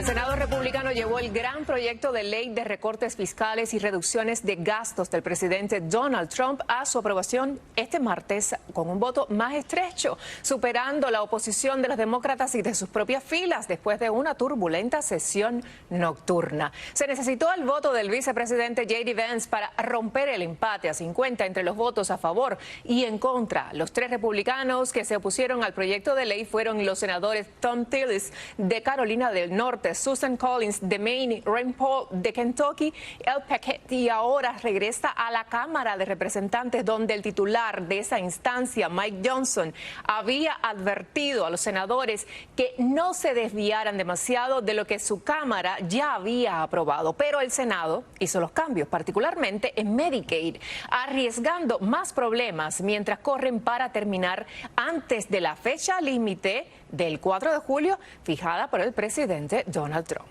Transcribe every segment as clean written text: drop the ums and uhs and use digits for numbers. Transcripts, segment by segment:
El Senado republicano llevó el gran proyecto de ley de recortes fiscales y reducciones de gastos del presidente Donald Trump a su aprobación este martes con un voto más estrecho, superando la oposición de los demócratas y de sus propias filas después de una turbulenta sesión nocturna. Se necesitó el voto del vicepresidente J.D. Vance para romper el empate a 50 entre los votos a favor y en contra. Los tres republicanos que se opusieron al proyecto de ley fueron los senadores Thom Tillis de Carolina del Norte, Susan Collins de Maine, Rand Paul de Kentucky, El Paquette, y ahora regresa a la Cámara de Representantes, donde el titular de esa instancia, Mike Johnson, había advertido a los senadores que no se desviaran demasiado de lo que su Cámara ya había aprobado. Pero el Senado hizo los cambios, particularmente en Medicaid, arriesgando más problemas mientras corren para terminar antes de la fecha límite del 4 de julio fijada por el presidente Donald Trump.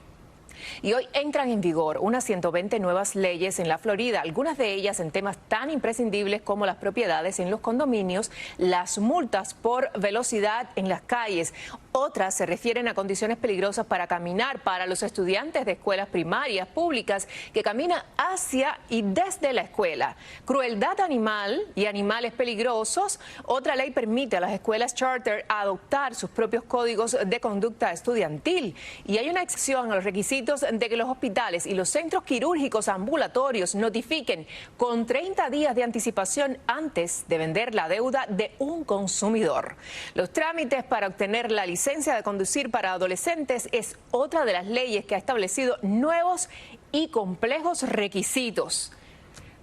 Y hoy entran en vigor unas 120 nuevas leyes en la Florida, algunas de ellas en temas tan imprescindibles como las propiedades en los condominios, las multas por velocidad en las calles. Otras se refieren a condiciones peligrosas para caminar para los estudiantes de escuelas primarias públicas que caminan hacia y desde la escuela. Crueldad animal y animales peligrosos. Otra ley permite a las escuelas charter adoptar sus propios códigos de conducta estudiantil. Y hay una excepción a los requisitos de que los hospitales y los centros quirúrgicos ambulatorios notifiquen con 30 días de anticipación antes de vender la deuda de un consumidor. Los trámites para obtener la licencia de conducir para adolescentes es otra de las leyes que ha establecido nuevos y complejos requisitos.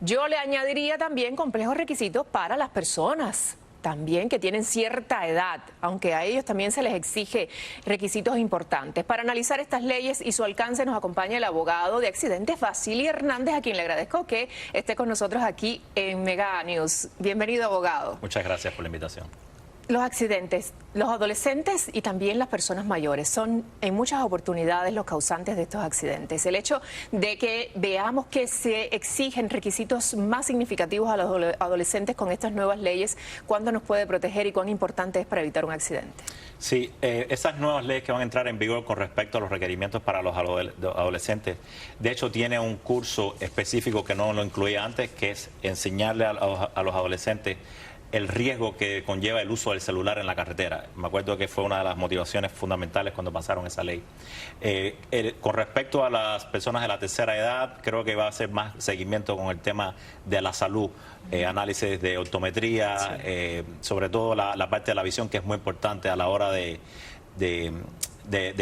Yo le añadiría también complejos requisitos para las personas también que tienen cierta edad, aunque a ellos también se les exige requisitos importantes. Para analizar estas leyes y su alcance nos acompaña el abogado de accidentes, Vasily Hernández, a quien le agradezco que esté con nosotros aquí en Mega News. Bienvenido, abogado. Muchas gracias por la invitación. Los accidentes, los adolescentes y también las personas mayores son en muchas oportunidades los causantes de estos accidentes. El hecho de que veamos que se exigen requisitos más significativos a los adolescentes con estas nuevas leyes, ¿cuándo nos puede proteger y cuán importante es para evitar un accidente? Sí, esas nuevas leyes que van a entrar en vigor con respecto a los requerimientos para los adolescentes, de hecho tiene un curso específico que no lo incluía antes, que es enseñarle a los adolescentes el riesgo que conlleva el uso del celular en la carretera. Me acuerdo que fue una de las motivaciones fundamentales cuando pasaron esa ley. Con respecto a las personas de la tercera edad, creo que va a ser más seguimiento con el tema de la salud, análisis de optometría, sí. Sobre todo la parte de la visión, que es muy importante a la hora de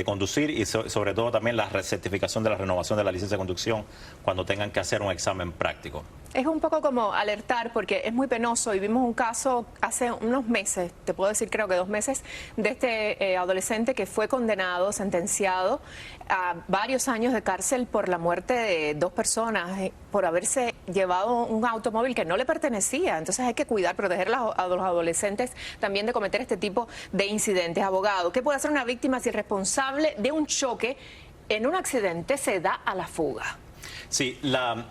conducir, y sobre todo también la recertificación de la renovación de la licencia de conducción cuando tengan que hacer un examen práctico. Es un poco como alertar, porque es muy penoso, y vimos un caso hace unos meses, te puedo decir creo que 2 meses, de este adolescente que fue condenado, sentenciado a varios años de cárcel por la muerte de 2 personas, por haberse llevado un automóvil que no le pertenecía. Entonces hay que cuidar, proteger a los adolescentes también de cometer este tipo de incidentes. Abogado, ¿qué puede hacer una víctima si el responsable de un choque en un accidente se da a la fuga? Sí, la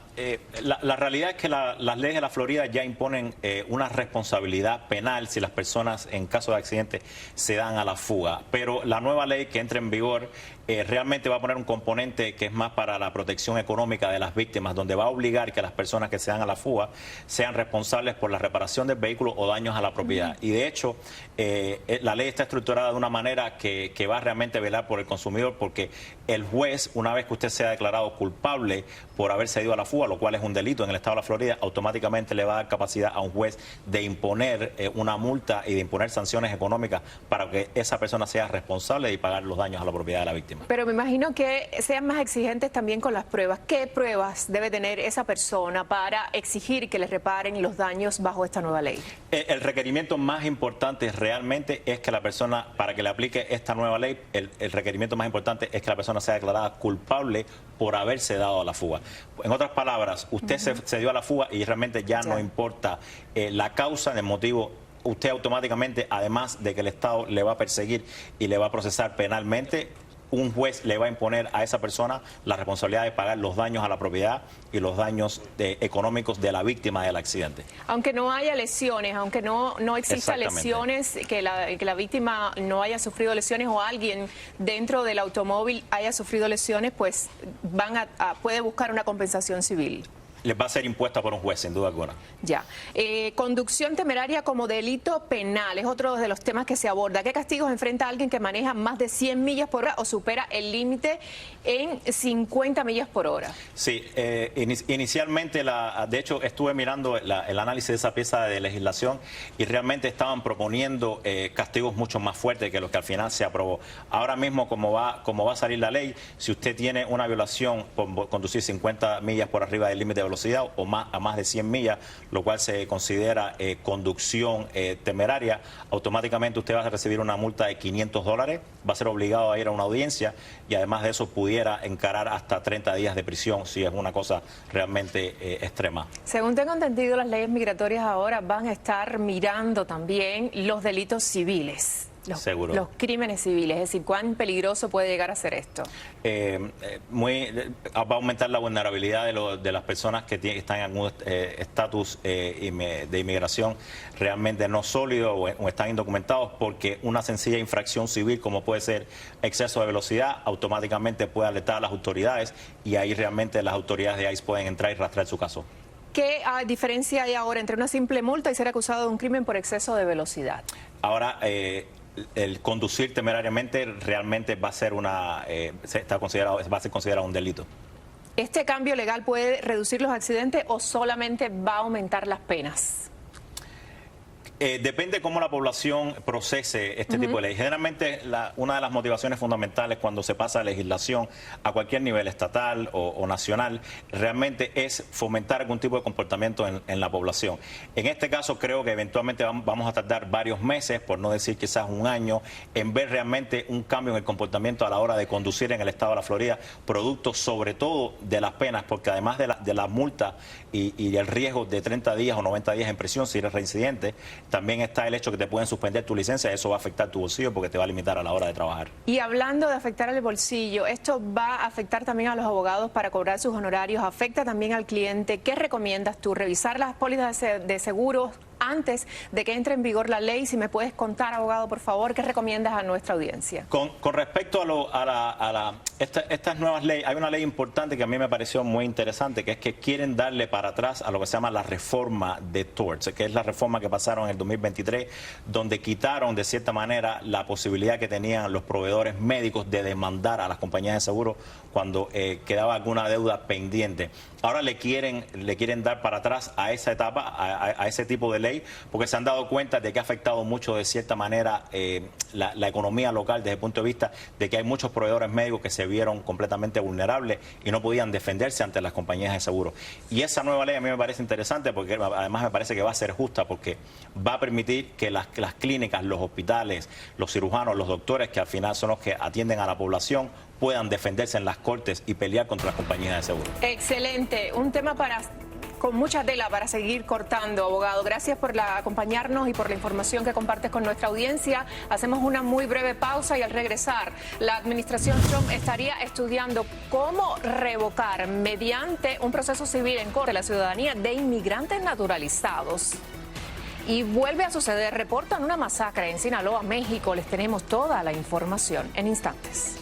realidad es que las leyes de la Florida ya imponen una responsabilidad penal si las personas en caso de accidente se dan a la fuga, pero la nueva ley que entra en vigor realmente va a poner un componente que es más para la protección económica de las víctimas, donde va a obligar que las personas que se dan a la fuga sean responsables por la reparación del vehículo o daños a la propiedad. Y de hecho, la ley está estructurada de una manera que va a realmente velar por el consumidor, porque el juez, una vez que usted sea declarado culpable por haberse ido a la fuga, lo cual es un delito en el estado de la Florida, automáticamente le va a dar capacidad a un juez de imponer una multa y de imponer sanciones económicas para que esa persona sea responsable de pagar los daños a la propiedad de la víctima. Pero me imagino que sean más exigentes también con las pruebas. ¿Qué pruebas debe tener esa persona para exigir que le reparen los daños bajo esta nueva ley? El requerimiento más importante realmente es que la persona, para que le aplique esta nueva ley, el requerimiento más importante es que la persona sea declarada culpable por haberse dado a la fuga. En otras palabras, usted se dio a la fuga y realmente ya no importa la causa, el motivo. Usted automáticamente, además de que el Estado le va a perseguir y le va a procesar penalmente, un juez le va a imponer a esa persona la responsabilidad de pagar los daños a la propiedad y los daños económicos de la víctima del accidente. Aunque no haya lesiones, aunque no exista lesiones, que la víctima no haya sufrido lesiones o alguien dentro del automóvil haya sufrido lesiones, pues puede buscar una compensación civil. Les va a ser impuesta por un juez, sin duda alguna. Ya. Conducción temeraria como delito penal es otro de los temas que se aborda. ¿Qué castigos enfrenta a alguien que maneja más de 100 millas por hora o supera el límite en 50 millas por hora? Sí, inicialmente, de hecho, estuve mirando el análisis de esa pieza de legislación y realmente estaban proponiendo castigos mucho más fuertes que los que al final se aprobó. Ahora mismo, como va a salir la ley, si usted tiene una violación por conducir 50 millas por arriba del límite de velocidad o a más de 100 millas, lo cual se considera conducción temeraria, automáticamente usted va a recibir una multa de $500, va a ser obligado a ir a una audiencia y además de eso pudiera encarar hasta 30 días de prisión si es una cosa realmente extrema. Según tengo entendido, las leyes migratorias ahora van a estar mirando también los delitos civiles. Seguro. Los crímenes civiles, es decir, ¿cuán peligroso puede llegar a ser esto? Va a aumentar la vulnerabilidad de las personas que están en algún estatus de inmigración realmente no sólido o están indocumentados, porque una sencilla infracción civil como puede ser exceso de velocidad automáticamente puede alertar a las autoridades y ahí realmente las autoridades de ICE pueden entrar y rastrear su caso. ¿Qué diferencia hay ahora entre una simple multa y ser acusado de un crimen por exceso de velocidad? Ahora, el conducir temerariamente realmente va a ser va a ser considerado un delito. ¿Este cambio legal puede reducir los accidentes o solamente va a aumentar las penas? Depende cómo la población procese este tipo de ley. Generalmente una de las motivaciones fundamentales cuando se pasa legislación a cualquier nivel estatal o nacional realmente es fomentar algún tipo de comportamiento en la población. En este caso creo que eventualmente vamos a tardar varios meses, por no decir quizás un año, en ver realmente un cambio en el comportamiento a la hora de conducir en el estado de la Florida, producto sobre todo de las penas, porque además de la multa y el riesgo de 30 días o 90 días en prisión si eres reincidente, también está el hecho que te pueden suspender tu licencia. Eso va a afectar tu bolsillo porque te va a limitar a la hora de trabajar. Y hablando de afectar al bolsillo, ¿esto va a afectar también a los abogados para cobrar sus honorarios? ¿Afecta también al cliente? ¿Qué recomiendas tú? ¿Revisar las pólizas de seguros antes de que entre en vigor la ley? Si me puedes contar, abogado, por favor, ¿qué recomiendas a nuestra audiencia? Con respecto a estas nuevas leyes, hay una ley importante que a mí me pareció muy interesante, que es que quieren darle para atrás a lo que se llama la reforma de torts, que es la reforma que pasaron en el 2023, donde quitaron de cierta manera la posibilidad que tenían los proveedores médicos de demandar a las compañías de seguros cuando quedaba alguna deuda pendiente. Ahora le quieren dar para atrás a esa etapa, a ese tipo de ley, porque se han dado cuenta de que ha afectado mucho de cierta manera la economía local desde el punto de vista de que hay muchos proveedores médicos que se vieron completamente vulnerables y no podían defenderse ante las compañías de seguros. Y esa nueva ley a mí me parece interesante porque además me parece que va a ser justa porque va a permitir que las clínicas, los hospitales, los cirujanos, los doctores, que al final son los que atienden a la población, puedan defenderse en las cortes y pelear contra las compañías de seguros. Excelente. Un tema con mucha tela para seguir cortando, abogado. Gracias por acompañarnos y por la información que compartes con nuestra audiencia. Hacemos una muy breve pausa y al regresar, la administración Trump estaría estudiando cómo revocar mediante un proceso civil en corte la ciudadanía de inmigrantes naturalizados. Y vuelve a suceder, reportan una masacre en Sinaloa, México. Les tenemos toda la información en instantes.